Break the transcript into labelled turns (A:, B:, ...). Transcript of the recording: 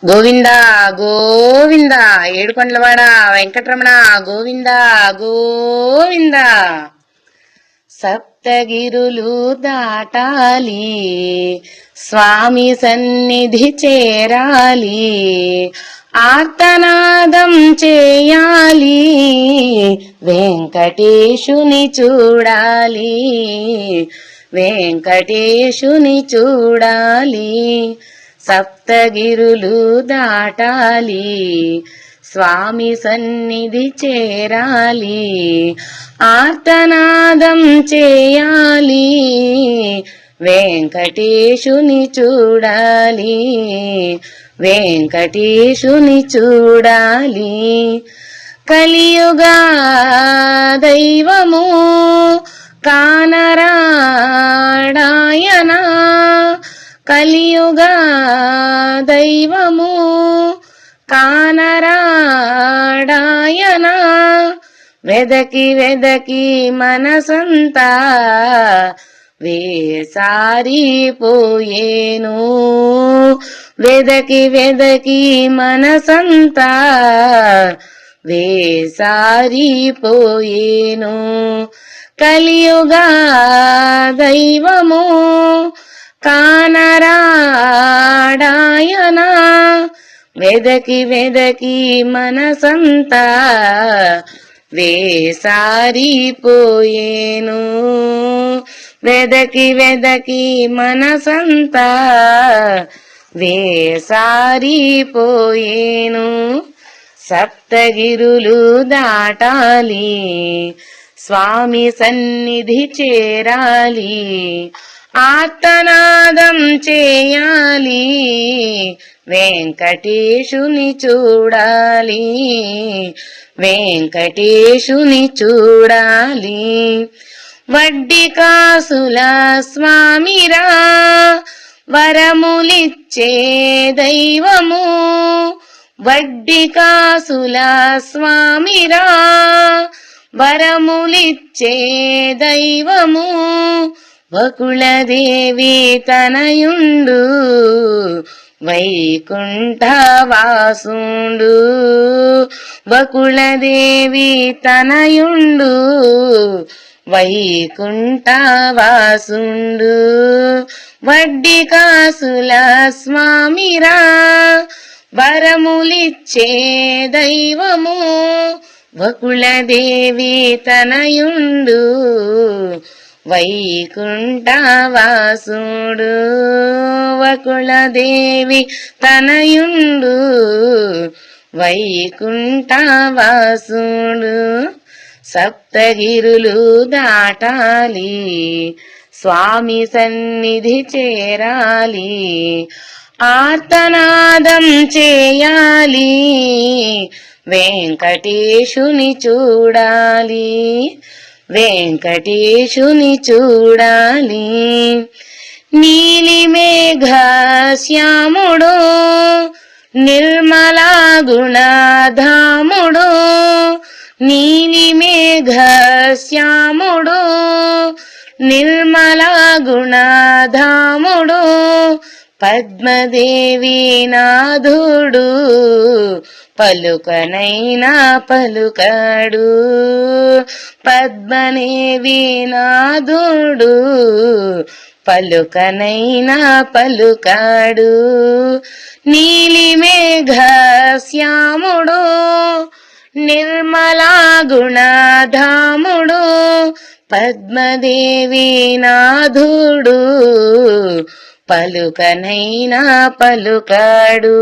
A: గోవింద గోవింద ఏడుకొండలవాడ వెంకటరమణ గోవింద గోవింద. సప్తగిరులు దాటాలి, స్వామి సన్నిధి చేరాలి, ఆర్తనాదం చేయాలి, వెంకటేశుని చూడాలి, వెంకటేశుని చూడాలి. సప్తగిరులు దాటాలి, స్వామి సన్నిధి చేరాలి, ఆర్తనాదం చేయాలి, వెంకటేశుని చూడాలి, వెంకటేశుని చూడాలి. కలియుగ దైవము కానరాడాయన, కలియుగ దైవము కానరాడాయన, వెదకి వెదకి మనసంతా వేసారిపోయేను, వెదకి వెదకి మనసంతా వేసారిపోయేను. కలియుగ దైవము కానరాడాయన, వెదకి వెదకి మనసంతా వేసారిపోయేను, వెదకి వెదకి మనసంతా వేసారిపోయేను. సప్తగిరులు దాటాలి, స్వామి సన్నిధి చేరాలి, ఆర్తనాదం చేయాలి, వెంకటేశుని చూడాలి, వెంకటేశుని చూడాలి. వడ్డీ కాసుల స్వామిరా, వరములిచ్చే దైవము, వడ్డీ కాసుల స్వామిరా, వరములిచ్చే దైవము, వకుళదేవి తనయుండు, వైకుంఠవాసుండు, వకుళదేవి తనయుండు, వైకుంఠవాసుండు. వడ్డీ కాసుల స్వామిరా, వరములిచ్చే దైవము, వకుళదేవి తనయుండు, వైకుంఠవాసుడు, వకుళదేవి తనయుండు, వైకుంఠవాసుడు. సప్తగిరులు దాటాలి, స్వామి సన్నిధి చేరాలి, ఆర్తనాదం చేయాలి, వెంకటేశుని చూడాలి, వెంకటేశుని చూడాలి. నీలి మేఘ శ్యాముడు, నిర్మలా గుణధాముడు, నీలి మేఘ శ్యాముడు, నిర్మలా గుణధాముడు, పద్మదేవి నాథుడు, పలుకనైనా పలుకడు, పద్మదేవి నాథుడు, పలుకనైనా పలుకడు. నీలి మేఘ శ్యాముడు, నిర్మలా గుణధాముడు, పద్మదేవి నాథుడు, పలుకనైనా పలుకడు.